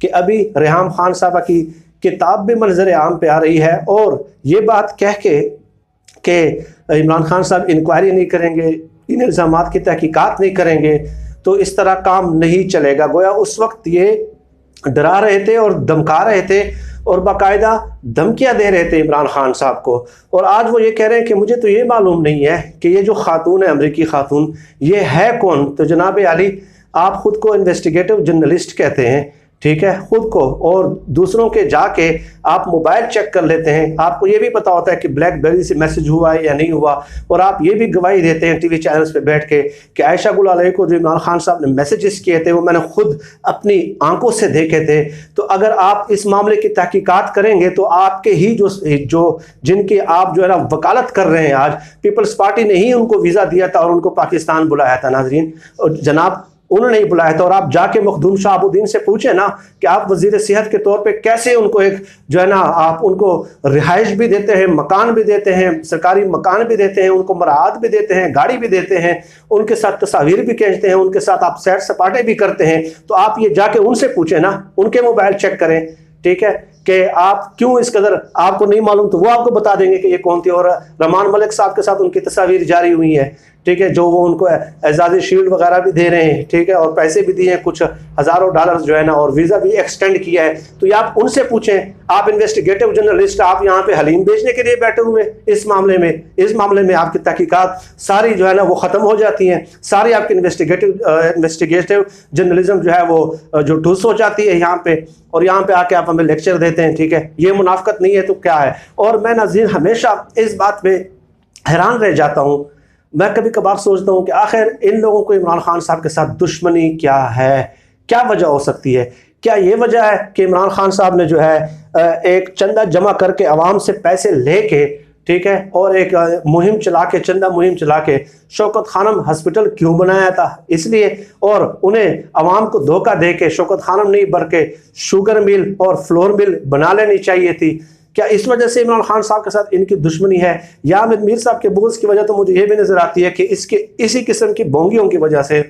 کہ ابھی ریحام خان صاحبہ کی کتاب بھی منظر عام پہ آ رہی ہے، اور یہ بات کہہ کے کہ عمران خان صاحب انکوائری نہیں کریں گے، ان الزامات کی تحقیقات نہیں کریں گے، تو اس طرح کام نہیں چلے گا۔ گویا اس وقت یہ ڈرا رہے تھے اور دھمکا رہے تھے اور باقاعدہ دھمکیاں دے رہے تھے عمران خان صاحب کو، اور آج وہ یہ کہہ رہے ہیں کہ مجھے تو یہ معلوم نہیں ہے کہ یہ جو خاتون ہے، امریکی خاتون، یہ ہے کون؟ تو جناب علی، آپ خود کو انویسٹیگیٹو جرنلسٹ کہتے ہیں، ٹھیک ہے، خود کو، اور دوسروں کے جا کے آپ موبائل چیک کر لیتے ہیں، آپ کو یہ بھی پتا ہوتا ہے کہ بلیک بیری سے میسج ہوا ہے یا نہیں ہوا، اور آپ یہ بھی گواہی دیتے ہیں ٹی وی چینلز پہ بیٹھ کے کہ عائشہ گل علیہ کو جو عمران خان صاحب نے میسیجز کیے تھے وہ میں نے خود اپنی آنکھوں سے دیکھے تھے۔ تو اگر آپ اس معاملے کی تحقیقات کریں گے تو آپ کے ہی جو جن کی آپ جو ہے نا وکالت کر رہے ہیں، آج پیپلز پارٹی نے ہی ان کو ویزا دیا تھا اور ان کو پاکستان بلایا تھا، ناظرین، اور جناب انہوں نے ہی بلایا تھا، اور آپ جا کے مخدوم شہاب الدین سے پوچھیں نا کہ آپ وزیر صحت کے طور پہ کیسے ان کو ایک جو ہے نا آپ ان کو رہائش بھی دیتے ہیں، مکان بھی دیتے ہیں، سرکاری مکان بھی دیتے ہیں، ان کو مراعات بھی دیتے ہیں، گاڑی بھی دیتے ہیں، ان کے ساتھ تصاویر بھی کھینچتے ہیں، ان کے ساتھ آپ سیر سپاٹے بھی کرتے ہیں، تو آپ یہ جا کے ان سے پوچھیں نا، ان کے موبائل چیک کریں، ٹھیک ہے، کہ آپ کیوں اس قدر آپ کو نہیں معلوم، تو وہ آپ کو بتا دیں گے کہ یہ کون تھی۔ اور رحمان ملک صاحب کے ساتھ ان کی تصاویر جاری ہوئی ہیں، ٹھیک ہے، جو وہ ان کو اعزازی شیلڈ وغیرہ بھی دے رہے ہیں، ٹھیک ہے، اور پیسے بھی دیے ہیں کچھ ہزاروں ڈالرز جو ہے نا، اور ویزا بھی ایکسٹینڈ کیا ہے، تو یہ آپ ان سے پوچھیں۔ آپ انویسٹیگیٹو جرنلسٹ، آپ یہاں پہ حلیم بیچنے کے لیے بیٹھے ہوئے اس معاملے میں آپ کی تحقیقات ساری جو ہے نا وہ ختم ہو جاتی ہیں، ساری آپ کی انویسٹیگیٹو جرنلزم جو ہے وہ جو ٹھوس ہو جاتی ہے یہاں پہ، اور یہاں پہ آ کے آپ ہمیں لیکچر دیتے ہیں، ٹھیک ہے، یہ منافقت نہیں ہے تو کیا ہے؟ اور میں ناظرین ہمیشہ اس بات پہ حیران رہ جاتا ہوں، میں کبھی کبھار سوچتا ہوں کہ آخر ان لوگوں کو عمران خان صاحب کے ساتھ دشمنی کیا ہے، کیا وجہ ہو سکتی ہے؟ کیا یہ وجہ ہے کہ عمران خان صاحب نے جو ہے ایک چندہ جمع کر کے عوام سے پیسے لے کے، ٹھیک ہے، اور ایک چندہ مہم چلا کے شوکت خانم ہسپٹل کیوں بنایا تھا؟ اس لیے، اور انہیں عوام کو دھوکہ دے کے شوکت خانم نہیں بلکہ شوگر مل اور فلور مل بنا لینی چاہیے تھی۔ کیا اس وجہ سے عمران خان صاحب کے ساتھ ان کی دشمنی ہے؟ یا حامد میر صاحب کے بغض کی وجہ تو مجھے یہ بھی نظر آتی ہے کہ اسی قسم کی بونگیوں کی وجہ سے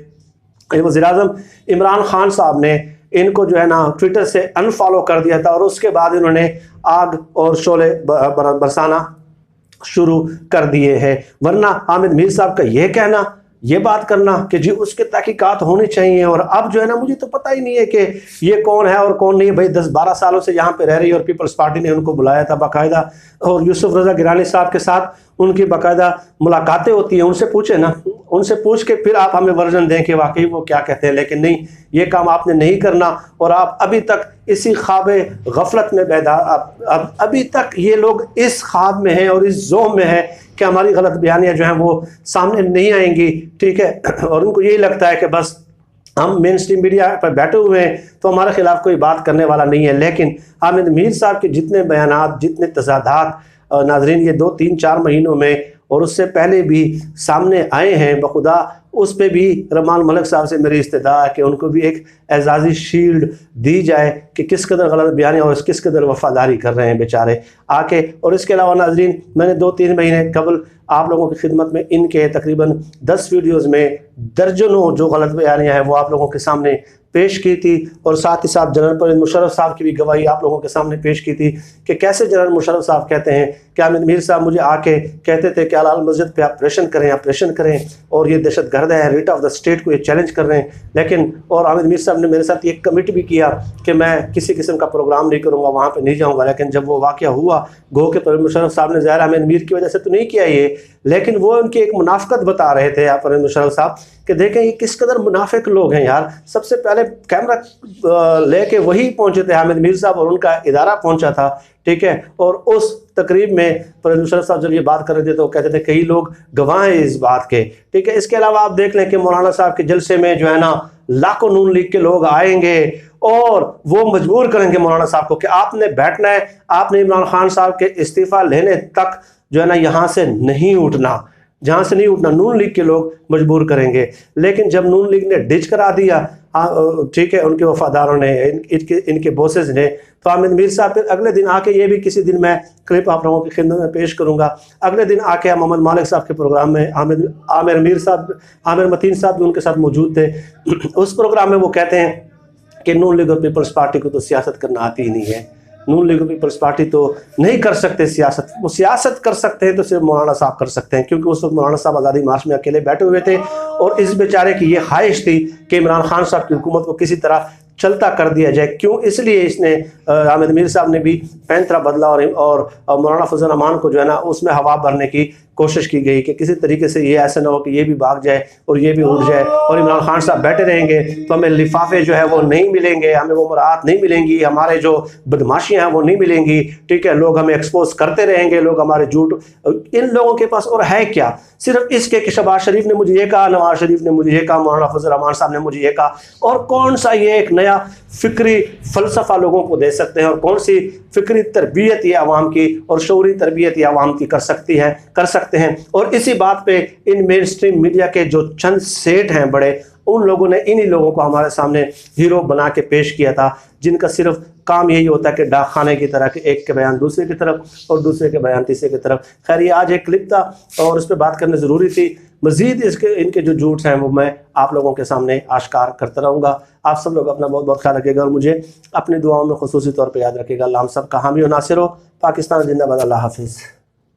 وزیر اعظم عمران خان صاحب نے ان کو جو ہے نا ٹویٹر سے انفالو کر دیا تھا، اور اس کے بعد انہوں نے آگ اور شعلے برسانا شروع کر دیے ہیں۔ ورنہ حامد میر صاحب کا یہ کہنا، یہ بات کرنا کہ جی اس کے تحقیقات ہونی چاہیے، اور اب جو ہے نا مجھے تو پتہ ہی نہیں ہے کہ یہ کون ہے اور کون نہیں، بھائی 10-12 سالوں سے یہاں پہ رہ رہی ہے، اور پیپلز پارٹی نے ان کو بلایا تھا باقاعدہ، اور یوسف رضا گیلانی صاحب کے ساتھ ان کی باقاعدہ ملاقاتیں ہوتی ہیں، ان سے پوچھیں نا، ان سے پوچھ کے پھر آپ ہمیں ورژن دیں کہ واقعی وہ کیا کہتے ہیں، لیکن نہیں، یہ کام آپ نے نہیں کرنا، اور آپ ابھی تک اسی خواب غفلت میں بیدار، ابھی تک یہ لوگ اس خواب میں ہیں اور اس زوم میں ہیں کہ ہماری غلط بیانیاں جو ہیں وہ سامنے نہیں آئیں گی، ٹھیک ہے، اور ان کو یہی لگتا ہے کہ بس ہم مین سٹریم میڈیا پر بیٹھے ہوئے ہیں تو ہمارے خلاف کوئی بات کرنے والا نہیں ہے۔ لیکن حامد میر صاحب کے جتنے بیانات، جتنے تضادات ناظرین یہ 2-3-4 مہینوں میں اور اس سے پہلے بھی سامنے آئے ہیں، بخدا اس پہ بھی رحمان ملک صاحب سے میری استدعا ہے کہ ان کو بھی ایک اعزازی شیلڈ دی جائے کہ کس قدر غلط بیانیاں اور کس قدر وفاداری کر رہے ہیں بیچارے آ کے۔ اور اس کے علاوہ ناظرین میں نے 2-3 مہینے قبل آپ لوگوں کی خدمت میں ان کے تقریباً 10 ویڈیوز میں درجنوں جو غلط بیانیاں ہیں وہ آپ لوگوں کے سامنے پیش کی تھی، اور ساتھ ہی ساتھ جنرل پرویز مشرف صاحب کی بھی گواہی آپ لوگوں کے سامنے پیش کی تھی کہ کیسے جنرل مشرف صاحب کہتے ہیں کہ حامد میر صاحب مجھے آ کے کہتے تھے کہ الال مسجد پہ آپریشن کریں اور یہ دہشت گرد ہے، ریٹ آف دا اسٹیٹ کو یہ چیلنج کر رہے ہیں، لیکن اور حامد میر صاحب نے میرے ساتھ یہ کمٹ بھی کیا کہ میں کسی قسم کا پروگرام نہیں کروں گا، وہاں پہ نہیں جاؤں گا، لیکن جب وہ واقعہ ہوا گو کہ پرویز مشرف صاحب نے ظاہر حامد میر کی وجہ سے تو نہیں کیا یہ، لیکن وہ ان کی ایک منافقت بتا رہے تھے پرویز مشرف صاحب کہ دیکھیں یہ کس قدر منافق لوگ ہیں یار۔ سب سے پہلے کیمرہ لے کے وہی پہنچے تھے حامد میر صاحب، اور ان کا ادارہ پہنچا تھا، ٹھیک ہے، اور اس تقریب میں پرویز مشرف صاحب جب یہ بات کر رہے تھے تو وہ کہتے تھے کئی لوگ گواہ ہیں اس بات کے، ٹھیک ہے۔ اس کے علاوہ آپ دیکھ لیں کہ مولانا صاحب کے جلسے میں جو ہے نا لاکھوں نون لیگ کے لوگ آئیں گے اور وہ مجبور کریں گے مولانا صاحب کو کہ آپ نے بیٹھنا ہے، آپ نے عمران خان صاحب کے استعفیٰ لینے تک جو ہے نا یہاں سے نہیں اٹھنا، جہاں سے نہیں اٹھنا، نون لیگ کے لوگ مجبور کریں گے۔ لیکن جب نون لیگ نے ڈچ کرا دیا، ٹھیک ہے، ان کے وفاداروں نے، ان کے بوسز نے، تو حامد میر صاحب پھر اگلے دن آ کے، یہ بھی کسی دن میں کلپ آپ لوگوں کی خدمت میں پیش کروں گا، اگلے دن آ کے محمد مالک صاحب کے پروگرام میں عامر متین صاحب بھی ان کے ساتھ موجود تھے، اس پروگرام میں وہ کہتے ہیں کہ نون لیگ اور پیپلز پارٹی کو تو سیاست کرنا آتی ہی نہیں ہے، نون لیگ اور پیپلز پارٹی تو نہیں کر سکتے سیاست، وہ سیاست کر سکتے ہیں تو صرف مولانا صاحب کر سکتے ہیں، کیونکہ اس وقت مولانا صاحب آزادی مارچ میں اکیلے بیٹھے ہوئے تھے اور اس بیچارے کی یہ خواہش تھی کہ عمران خان صاحب کی حکومت کو کسی طرح چلتا کر دیا جائے۔ کیوں؟ اس لیے اس نے حامد میر صاحب نے بھی پینترا بدلا اور مولانا فضل الرحمان کو جو ہے نا اس میں ہوا بھرنے کی کوشش کی گئی کہ کسی طریقے سے یہ ایسا نہ ہو کہ یہ بھی بھاگ جائے اور یہ بھی اٹھ جائے اور عمران خان صاحب بیٹھے رہیں گے تو ہمیں لفافے جو ہے وہ نہیں ملیں گے، ہمیں وہ مراعات نہیں ملیں گی، ہمارے جو بدماشیاں ہیں وہ نہیں ملیں گی، ٹھیک ہے، لوگ ہمیں ایکسپوز کرتے رہیں گے، لوگ ہمارے جھوٹ۔ ان لوگوں کے پاس اور ہے کیا؟ صرف اس کے کہ شہباز شریف نے مجھے یہ کہا، نواز شریف نے مجھے یہ کہا، مولانا فضل الرحمان صاحب نے مجھے یہ کہا، اور کون سا یہ ایک نیا فکری فلسفہ لوگوں کو دے سکتے ہیں اور کون سی فکری تربیت یہ عوام کی اور شعوری تربیت یہ عوام کی کر سکتے ہیں۔ اور اسی بات پہ ان مین اسٹریم میڈیا کے جو چند سیٹ ہیں بڑے، ان لوگوں نے انہی لوگوں کو ہمارے سامنے ہیرو بنا کے پیش کیا تھا، جن کا صرف کام یہی ہوتا ہے کہ ڈاک خانے کی طرح کہ ایک کے بیان دوسرے کی طرف اور دوسرے کے بیان تیسرے کی طرف۔ خیر، یہ آج ایک کلپ تھا اور اس پہ بات کرنا ضروری تھی۔ مزید ان کے جو جھوٹ ہیں وہ میں آپ لوگوں کے سامنے آشکار کرتا رہوں گا۔ آپ سب لوگ اپنا بہت بہت خیال رکھیے گا اور مجھے اپنی دعاؤں میں خصوصی طور پہ یاد رکھیے گا۔ اللہ ہم سب کا حامی و ناصر ہو۔ پاکستان زندہ باد۔ اللہ حافظ۔